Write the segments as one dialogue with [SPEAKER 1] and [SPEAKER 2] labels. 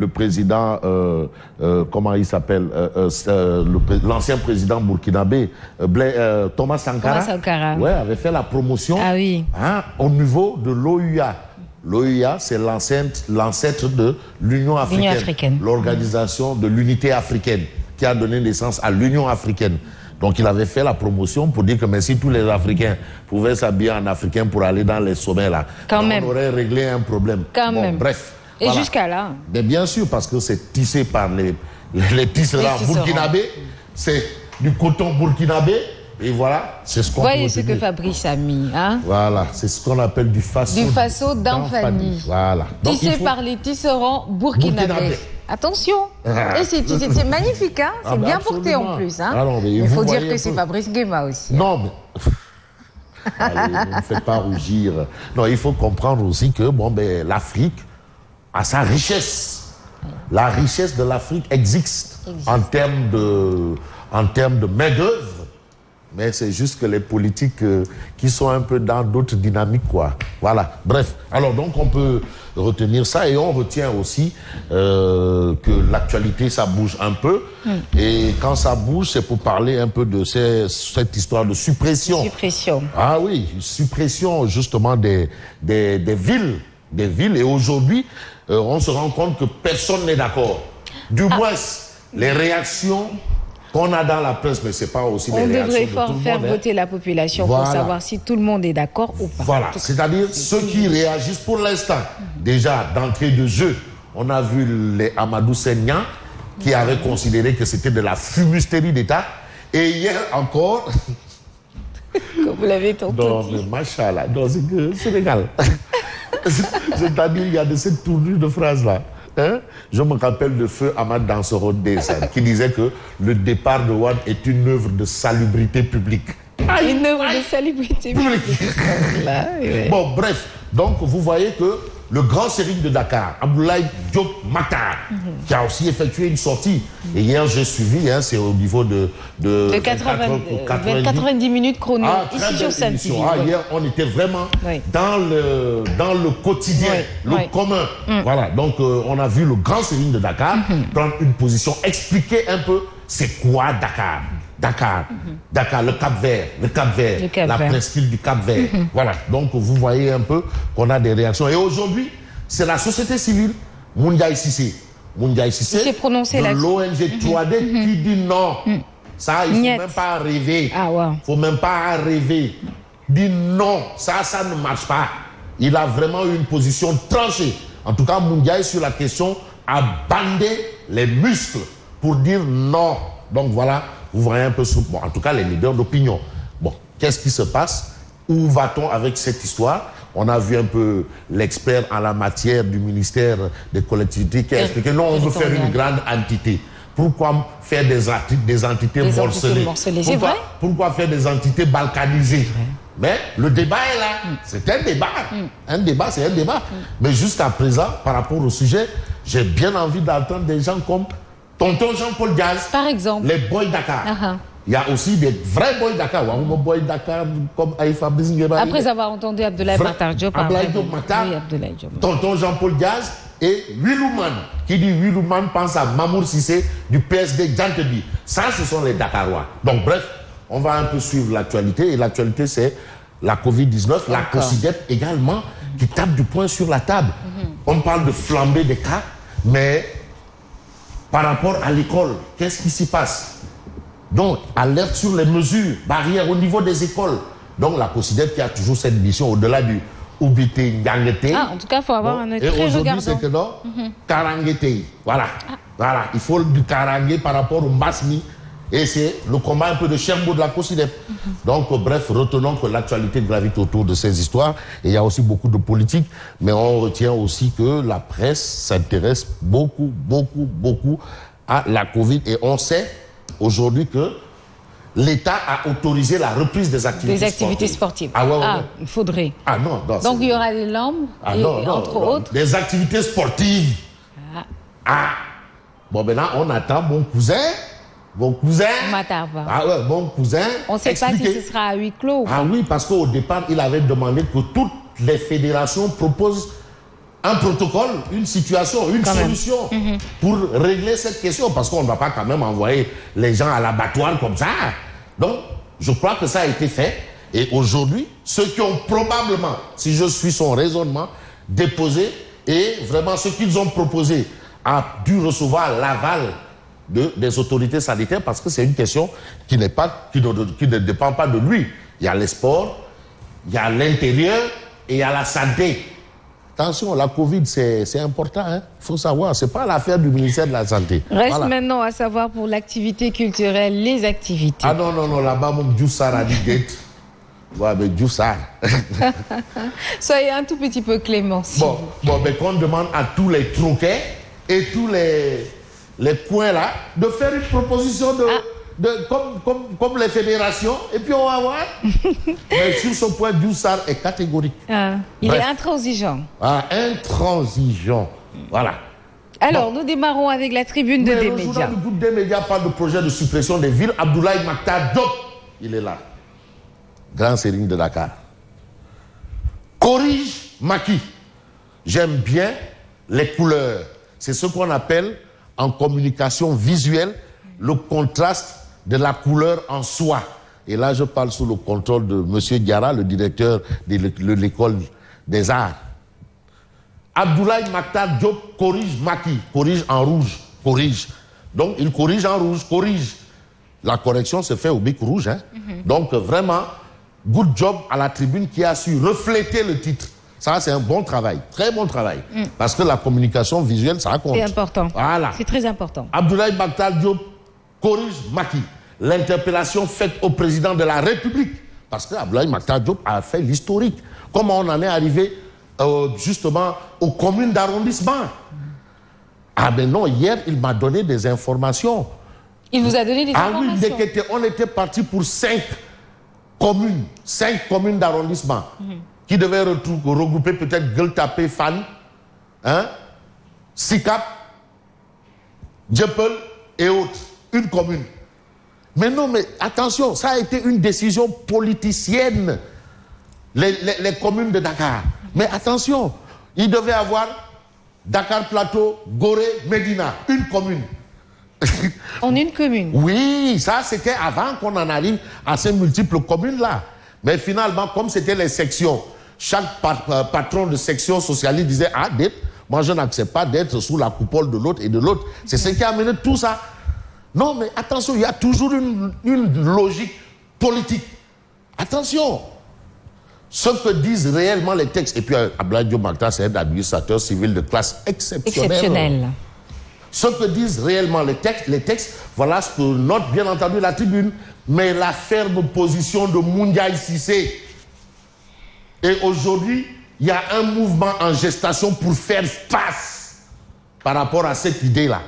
[SPEAKER 1] le président, comment il s'appelle, l'ancien président burkinabé, Thomas Sankara, ouais, avait fait la promotion au niveau de l'OUA. L'OUA, c'est l'ancêtre de l'Union africaine, l'organisation de l'unité africaine, qui a donné naissance à l'Union africaine. Donc il avait fait la promotion pour dire que mais si tous les Africains pouvaient s'habiller en africain pour aller dans les sommets là, on aurait réglé un problème. Bref.
[SPEAKER 2] Et voilà. Jusqu'à là.
[SPEAKER 1] Mais bien sûr, parce que c'est tissé par les tisserands burkinabés, c'est du coton burkinabé, et voilà, c'est ce qu'on
[SPEAKER 2] voyez ce que Fabrice a mis, hein?
[SPEAKER 1] Voilà, c'est ce qu'on appelle du faso.
[SPEAKER 2] Du faso d'Anfani.
[SPEAKER 1] Voilà.
[SPEAKER 2] Donc, tissé par les tisserands burkinabés. Attention. Et c'est magnifique, hein? C'est bien porté en plus, hein?
[SPEAKER 1] Alors,
[SPEAKER 2] il faut dire que c'est Fabrice Nguema aussi.
[SPEAKER 1] Non, mais... Allez, ne me faites pas rougir. Non, il faut comprendre aussi que bon, ben, l'Afrique a sa richesse. La richesse de l'Afrique existe en termes de main-d'œuvre. Mais c'est juste que les politiques qui sont un peu dans d'autres dynamiques, quoi. Voilà. Bref. Alors, donc, on peut retenir ça et on retient aussi que l'actualité, ça bouge un peu. Et quand ça bouge, c'est pour parler un peu de cette histoire de suppression.
[SPEAKER 2] Suppression.
[SPEAKER 1] Ah oui, suppression, justement, des villes. Des villes. Et aujourd'hui, on se rend compte que personne n'est d'accord. Du moins, les réactions qu'on a dans la presse, mais c'est pas aussi les réactions de tout le monde.
[SPEAKER 2] On devrait faire voter la population pour savoir si tout le monde est d'accord ou pas.
[SPEAKER 1] Voilà, c'est-à-dire ceux qui réagissent pour l'instant. Déjà, d'entrée de jeu, on a vu les Amadou Senya qui avaient considéré que c'était de la fumisterie d'État. Et hier encore...
[SPEAKER 2] Comme vous l'avez tantôt dit.
[SPEAKER 1] Non, mais machallah, c'est légal. C'est-à-dire, il y a de cette tournure de phrases-là. Hein? Je me rappelle de feu Ahmad Dansoro Dessert qui disait que le départ de Wade est une œuvre de salubrité publique.
[SPEAKER 2] Une œuvre de salubrité publique.
[SPEAKER 1] Bon, bref. Donc, vous voyez que le grand sérine de Dakar, Abdoulaye Diop Matar, qui a aussi effectué une sortie. Et hier, j'ai suivi, hein, c'est au niveau de
[SPEAKER 2] 90 minutes chrono, ici sur Sen TV.
[SPEAKER 1] Hier, on était vraiment dans le quotidien, le commun. Voilà, donc on a vu le grand sérine de Dakar prendre une position, expliquer un peu c'est quoi Dakar. Dakar, le Cap-Vert, la presqu'île du Cap-Vert. Voilà, donc vous voyez un peu qu'on a des réactions. Et aujourd'hui, c'est la société civile, Moundiaï Sissé, de l'ONG 3D qui dit non. Ça, il ne faut même pas rêver. Faut même pas rêver. Dit non, ça ne marche pas. Il a vraiment eu une position tranchée. En tout cas, Moundiaï, sur la question, a bandé les muscles pour dire non. Donc voilà. Vous voyez un peu, bon, en tout cas, les leaders d'opinion. Bon, qu'est-ce qui se passe? Où va-t-on avec cette histoire? On a vu un peu l'expert en la matière du ministère des collectivités qui a expliqué non, on veut faire une grande entité. Pourquoi faire des entités morcelées? Pourquoi faire des entités balkanisées? Mais le débat est là. C'est un débat. Un débat, c'est un débat. Mais jusqu'à présent, par rapport au sujet, j'ai bien envie d'entendre des gens comme Tonton Jean-Paul Diaz,
[SPEAKER 2] par exemple,
[SPEAKER 1] les boys Dakar. Il y a aussi des vrais boys Dakar. Boys Dakar comme Fabrice Nguema.
[SPEAKER 2] Après avoir entendu Abdoulaye Matar Diop,
[SPEAKER 1] Tonton Jean-Paul Diaz et Wilouman, qui dit Wilouman pense à Mamour Sissé du PSD Djantebi. Ça, ce sont les Dakarois. Donc bref, on va un peu suivre l'actualité. Et l'actualité, c'est la Covid-19, la COSIDEP également, qui tape du poing sur la table. On parle de flambée des cas, mais... par rapport à l'école, qu'est-ce qui s'y passe? Donc, alerte sur les mesures, barrières au niveau des écoles. Donc, la COSIDEP qui a toujours cette mission au-delà du Oubité Ngangete.
[SPEAKER 2] En tout cas, il faut avoir un œil très regardant. Et aujourd'hui, c'est que non,
[SPEAKER 1] Karangete. Voilà. Voilà. Il faut du Karangé par rapport au Masmi. Et c'est le combat un peu de Cherbourg de la COSIDEP. Donc, bref, retenons que l'actualité gravite autour de ces histoires. Et il y a aussi beaucoup de politique. Mais on retient aussi que la presse s'intéresse beaucoup à la Covid. Et on sait aujourd'hui que l'État a autorisé la reprise des activités sportives.
[SPEAKER 2] Il faudrait.
[SPEAKER 1] Non.
[SPEAKER 2] Donc, il y aura des lampes, entre autres.
[SPEAKER 1] Des activités sportives. Bon, maintenant, on attend mon cousin. Mon cousin, mon cousin,
[SPEAKER 2] on ne sait pas si ce sera à huis clos.
[SPEAKER 1] Oui, parce qu'au départ, il avait demandé que toutes les fédérations proposent un protocole, une situation, une solution pour régler cette question. Parce qu'on ne va pas quand même envoyer les gens à l'abattoir comme ça. Donc, je crois que ça a été fait. Et aujourd'hui, ceux qui ont probablement, si je suis son raisonnement, déposé, et vraiment ce qu'ils ont proposé a dû recevoir l'aval des autorités sanitaires, parce que c'est une question qui ne dépend pas de lui. Il y a les sports, il y a l'intérieur et il y a la santé. Attention, la Covid, c'est important, hein? Il faut savoir, c'est pas l'affaire du ministère de la Santé.
[SPEAKER 2] Reste maintenant à savoir pour l'activité culturelle, les activités.
[SPEAKER 1] Ah non, là-bas, mon Djoussar a dit gate. Ouais, mais Djoussar.
[SPEAKER 2] Soyez un tout petit peu clément.
[SPEAKER 1] Bon, mais qu'on demande à tous les troquets et tous les coins là de faire une proposition comme les fédérations, et puis on va voir. Mais sur ce point, Djoussar est catégorique.
[SPEAKER 2] Il est intransigeant.
[SPEAKER 1] Intransigeant. Voilà.
[SPEAKER 2] Alors, nous démarrons avec la tribune de des médias. Le journal
[SPEAKER 1] du groupe des médias parle de projet de suppression des villes. Abdoulaye Makhtar Diop, il est là. Grand Serigne de Dakar. Corrige Macky. J'aime bien les couleurs. C'est ce qu'on appelle en communication visuelle le contraste de la couleur en soi. Et là, je parle sous le contrôle de M. Diarra, le directeur de l'école des arts. Abdoulaye Makhtar Diop corrige Macky, corrige en rouge, corrige. Donc, il corrige en rouge, corrige. La correction se fait au bic rouge. Hein. Donc, vraiment, good job à la tribune qui a su refléter le titre. Ça, c'est un bon travail, très bon travail. Parce que la communication visuelle, ça compte.
[SPEAKER 2] C'est important.
[SPEAKER 1] Voilà.
[SPEAKER 2] C'est très important.
[SPEAKER 1] Abdoulaye Makhtar Diop corrige Macky. L'interpellation faite au président de la République. Parce que Abdoulaye Makhtar Diop a fait l'historique. Comment on en est arrivé justement aux communes d'arrondissement. Ah ben non, hier, il m'a donné des informations.
[SPEAKER 2] Il vous a donné des informations?
[SPEAKER 1] Ah oui, on était parti pour 5 communes d'arrondissement qui devaient regrouper peut-être Gueule-Tapée, Fan, Sikap, Djepel et autres. Une commune. Mais non, mais attention, ça a été une décision politicienne, les communes de Dakar. Mais attention, il devait avoir Dakar Plateau, Gorée, Médina, une commune.
[SPEAKER 2] En une commune?
[SPEAKER 1] Oui, ça c'était avant qu'on en arrive à ces multiples communes-là. Mais finalement, comme c'était les sections, chaque patron de section socialiste disait « Ah, moi je n'accepte pas d'être sous la coupole de l'autre et de l'autre. » C'est ce qui a amené tout ça. Non, mais attention, il y a toujours une logique politique. Attention. Ce que disent réellement les textes, et puis Abdoulaye Diop Makhtar, c'est un administrateur civil de classe exceptionnelle. Ce que disent réellement les textes, voilà ce que note bien entendu la tribune, mais la ferme position de Moundiaï Cissé. Et aujourd'hui, il y a un mouvement en gestation pour faire face par rapport à cette idée-là.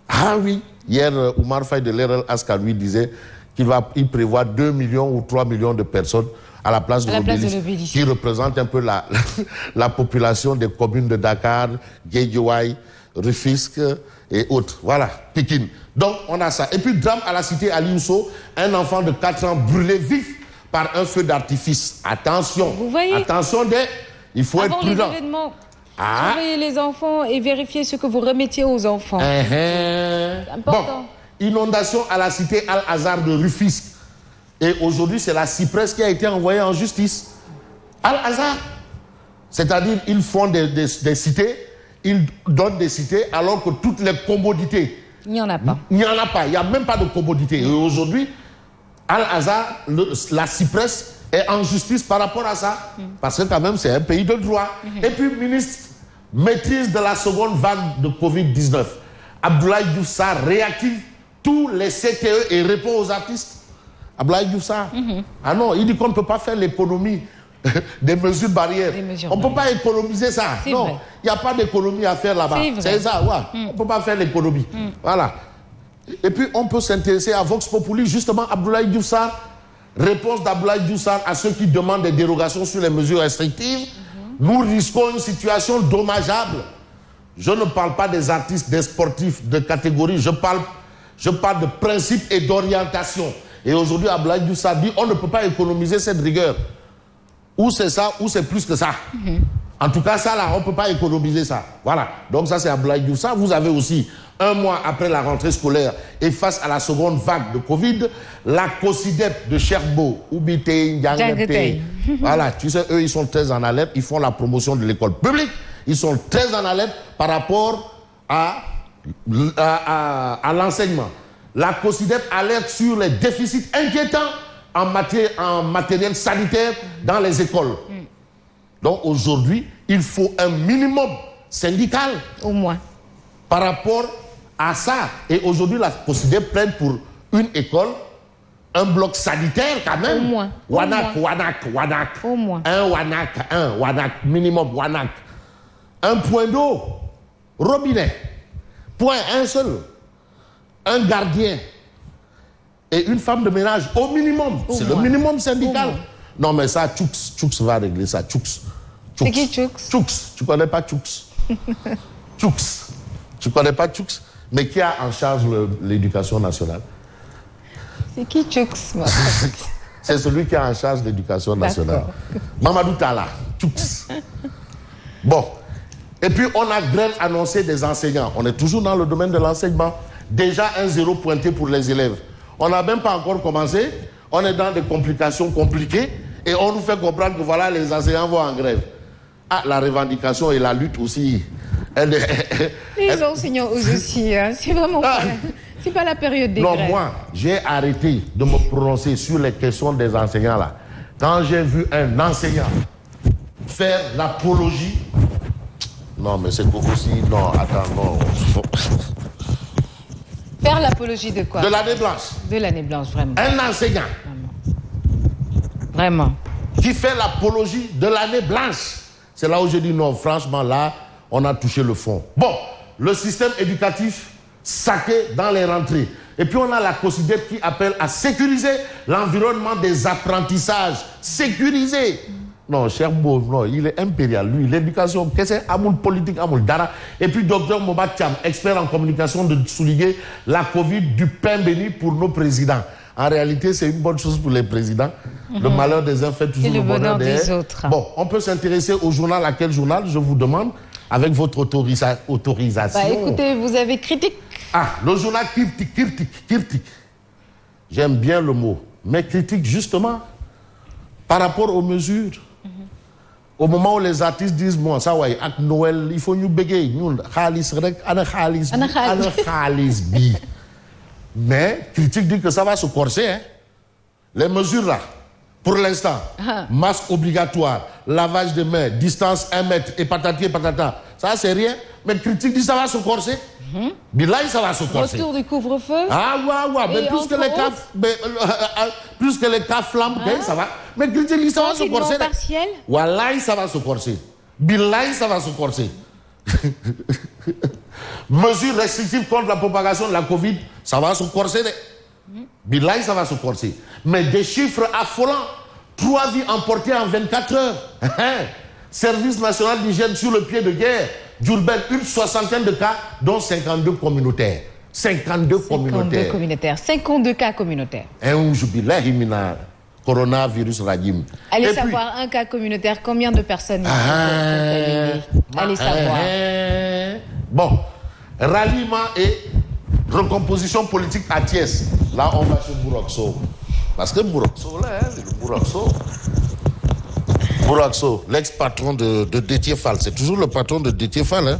[SPEAKER 1] Ah oui, hier, Oumar Faye de l'RL Aska lui disait qu'il prévoit 2 millions ou 3 millions de personnes à la place de l'Obélisque, qui représente un peu la population des communes de Dakar, Guédiawaye, Rufisque et autres. Voilà, Pikine. Donc, on a ça. Et puis, drame à la cité Ali Ousso, un enfant de 4 ans brûlé vif par un feu d'artifice. Attention,
[SPEAKER 2] vous voyez,
[SPEAKER 1] attention, il faut être prudent.
[SPEAKER 2] Avant les événements, surveillez les enfants et vérifiez ce que vous remettiez aux enfants. C'est important.
[SPEAKER 1] Bon, inondation à la cité Al-Azhar de Rufisque. Et aujourd'hui, c'est la Cyprès qui a été envoyée en justice. Al-Azhar. C'est-à-dire, ils font des cités, ils donnent des cités, alors que toutes les commodités...
[SPEAKER 2] Il n'y en a pas.
[SPEAKER 1] Il n'y en a pas, il n'y a même pas de commodité. Et aujourd'hui, Al-Azhar, la Cyprès, est en justice par rapport à ça. Parce que quand même, c'est un pays de droit. Et puis, ministre, maîtrise de la seconde vague de Covid-19. Abdoulaye Diouf Sarr réactive tous les CTE et répond aux artistes. Abdoulaye Diouf Sarr. Ah non, il dit qu'on ne peut pas faire l'économie des mesures barrières. On ne peut pas économiser ça. Non, il n'y a pas d'économie à faire là-bas. C'est ça, ouais. On ne peut pas faire l'économie. Voilà. Et puis, on peut s'intéresser à Vox Populi, justement, Abdoulaye Diouf Sarr. Réponse d'Abdoulaye Diouf Sarr à ceux qui demandent des dérogations sur les mesures restrictives. Nous risquons une situation dommageable. Je ne parle pas des artistes, des sportifs de catégorie. Je parle de principe et d'orientation. Et aujourd'hui, Abdoulaye Diouf Sarr dit on ne peut pas économiser cette rigueur. Ou c'est ça, ou c'est plus que ça. En tout cas, ça là, on ne peut pas économiser ça. Voilà. Donc ça, c'est Abdoulaye Diouf. Ça, vous avez aussi, un mois après la rentrée scolaire et face à la seconde vague de Covid, la COSIDEP de Cherbourg, Oubite, Ndiangete. Voilà, tu sais, eux, ils sont très en alerte. Ils font la promotion de l'école publique. Ils sont très en alerte par rapport à l'enseignement. La COSIDEP alerte sur les déficits inquiétants en matériel sanitaire dans les écoles. Donc aujourd'hui, il faut un minimum syndical.
[SPEAKER 2] Au moins.
[SPEAKER 1] Par rapport à ça. Et aujourd'hui, la COSIDEP prenne pour une école un bloc sanitaire quand même.
[SPEAKER 2] Au moins.
[SPEAKER 1] Wanak.
[SPEAKER 2] Au moins.
[SPEAKER 1] Un Wanak, minimum Wanak. Un point d'eau, robinet. Point, un seul. Un gardien. Et une femme de ménage, au minimum. C'est le minimum syndical. Non, mais ça, Tchoux va régler ça. Tchoux.
[SPEAKER 2] C'est qui Tchoux?
[SPEAKER 1] Tchoux. Tu connais pas Tchoux? Tchoux. Tu connais pas Tchoux? Mais qui a en charge l'éducation nationale?
[SPEAKER 2] C'est qui Tchoux?
[SPEAKER 1] C'est celui qui a en charge l'éducation nationale. Mamadou Talla. Tchoux. Bon. Et puis, on a grève annoncée des enseignants. On est toujours dans le domaine de l'enseignement. Déjà, un 0 pointé pour les élèves. On n'a même pas encore commencé. On est dans des complications compliquées. Et on nous fait comprendre que voilà, les enseignants vont en grève. Ah, la revendication et la lutte aussi.
[SPEAKER 2] Les enseignants aussi. Hein. C'est vraiment pas... C'est pas la période des grèves.
[SPEAKER 1] Non, moi, j'ai arrêté de me prononcer sur les questions des enseignants là. Quand j'ai vu un enseignant faire l'apologie... Non, mais c'est aussi... Non, attends, non.
[SPEAKER 2] Faire l'apologie de quoi?
[SPEAKER 1] De l'année blanche.
[SPEAKER 2] De l'année blanche, vraiment.
[SPEAKER 1] Un enseignant.
[SPEAKER 2] Vraiment.
[SPEAKER 1] Qui fait l'apologie de l'année blanche. C'est là où je dis non, franchement, là, on a touché le fond. Bon, le système éducatif saqué dans les rentrées. Et puis on a la COSIDEP qui appelle à sécuriser l'environnement des apprentissages. Sécuriser. Non, cher Beau, non, il est impérial. Lui, l'éducation, qu'est-ce que c'est? Amoul politique, amoul dara. Et puis, docteur Moba Thiam, expert en communication, de souligner la Covid du pain béni pour nos présidents. En réalité, c'est une bonne chose pour les présidents. Le malheur des uns fait toujours le bonheur des
[SPEAKER 2] autres.
[SPEAKER 1] Bon, on peut s'intéresser au journal. À quel journal? Je vous demande, avec votre autorisation.
[SPEAKER 2] Bah, écoutez, vous avez critique.
[SPEAKER 1] Ah, le journal critique. J'aime bien le mot. Mais critique, justement, par rapport aux mesures. Au moment où les artistes disent, bon, ça, ouais, à Noël, il faut nous bégayer. Nous, khalis rek, ana khalis bi. Mais, critique dit que ça va se corser, hein. Les mesures là, pour l'instant, masque obligatoire, lavage de mains, distance 1 mètre, et patati et patata, ça c'est rien. Mais critique dit que ça va se corser. Bilaï, ça va se corser.
[SPEAKER 2] Retour du couvre-feu.
[SPEAKER 1] Ah, ouais, mais plus que les cas flamment, ça va. Mais critique dit que ça va se corser.
[SPEAKER 2] Partiel.
[SPEAKER 1] Wallahi, ça va se corser. Bilaï, ça va se corser. Mesures restrictives contre la propagation de la Covid, ça va se corser. Bilaï, ça va se corser. Mais des chiffres affolants. 3 vies emportées en 24 heures. Service national d'hygiène sur le pied de guerre. Diourbel, une 60aine de cas, dont 52 communautaires. 52 communautaires.
[SPEAKER 2] 52 cas communautaires.
[SPEAKER 1] Coronavirus rajim.
[SPEAKER 2] Allez savoir, un cas communautaire, combien de personnes allez savoir.
[SPEAKER 1] Bon, ralliement et recomposition politique à Thiès. Là, on va chez Bourokso. Parce que Bourokso, là, c'est le Bourokso. Bourokso, l'ex-patron de Déthié Fall. C'est toujours le patron de Déthié Fall. Hein?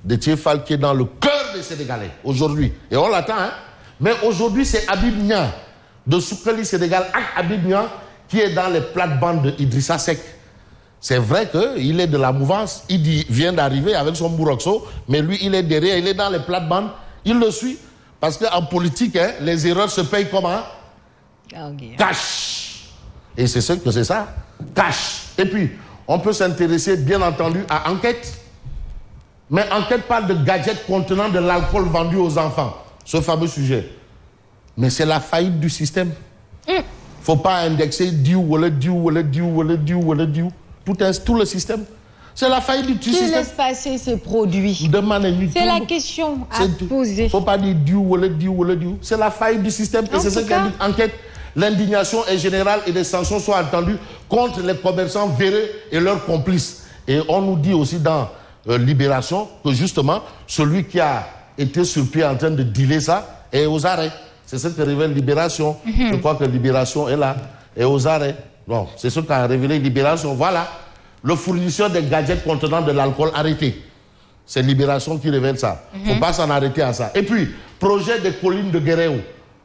[SPEAKER 1] Déthié Fall qui est dans le cœur des Sénégalais aujourd'hui. Et on l'attend. Hein? Mais aujourd'hui, c'est Habib Niang de Soukali Sénégal avec Habib Niang qui est dans les plates-bandes de Idrissa Seck. C'est vrai qu'il est de la mouvance. Il vient d'arriver avec son Bourokso. Mais lui, il est derrière. Il est dans les plates-bandes. Il le suit. Parce qu'en politique, hein, les erreurs se payent comment? Cash. Et c'est ce que c'est ça. Cash. Et puis, on peut s'intéresser, bien entendu, à Enquête. Mais Enquête parle de gadgets contenant de l'alcool vendu aux enfants. Ce fameux sujet. Mais c'est la faillite du système. Faut pas indexer tout le système. C'est la faillite du système.
[SPEAKER 2] Qui laisse passer ces produits? C'est la question à poser.
[SPEAKER 1] Faut pas dire c'est la faillite du système. Et c'est ce qu'a dit Enquête. L'indignation est générale et des sanctions sont attendues contre les commerçants véreux et leurs complices. Et on nous dit aussi dans Libération que justement, celui qui a été sur pied en train de dealer ça est aux arrêts. C'est ce que révèle Libération. Je crois que Libération est là, est aux arrêts. Bon, c'est ce qu'a révélé Libération. Voilà, le fournisseur des gadgets contenant de l'alcool arrêté. C'est Libération qui révèle ça. Il ne faut pas s'en arrêter à ça. Et puis, projet des collines de Guéréo.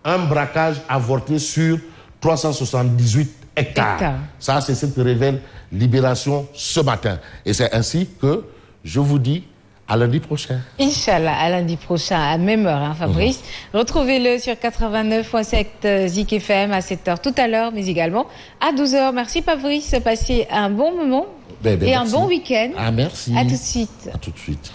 [SPEAKER 1] Un braquage avorté sur 378 hectares. Ça, c'est ce que révèle Libération ce matin. Et c'est ainsi que je vous dis à lundi prochain.
[SPEAKER 2] Inch'Allah, à lundi prochain, à même heure, hein, Fabrice. Retrouvez-le sur 89.7 Zik FM à 7h tout à l'heure, mais également à 12h. Merci Fabrice, passez un bon moment et un bon week-end.
[SPEAKER 1] Ah, merci.
[SPEAKER 2] À tout de suite.
[SPEAKER 1] À tout de suite.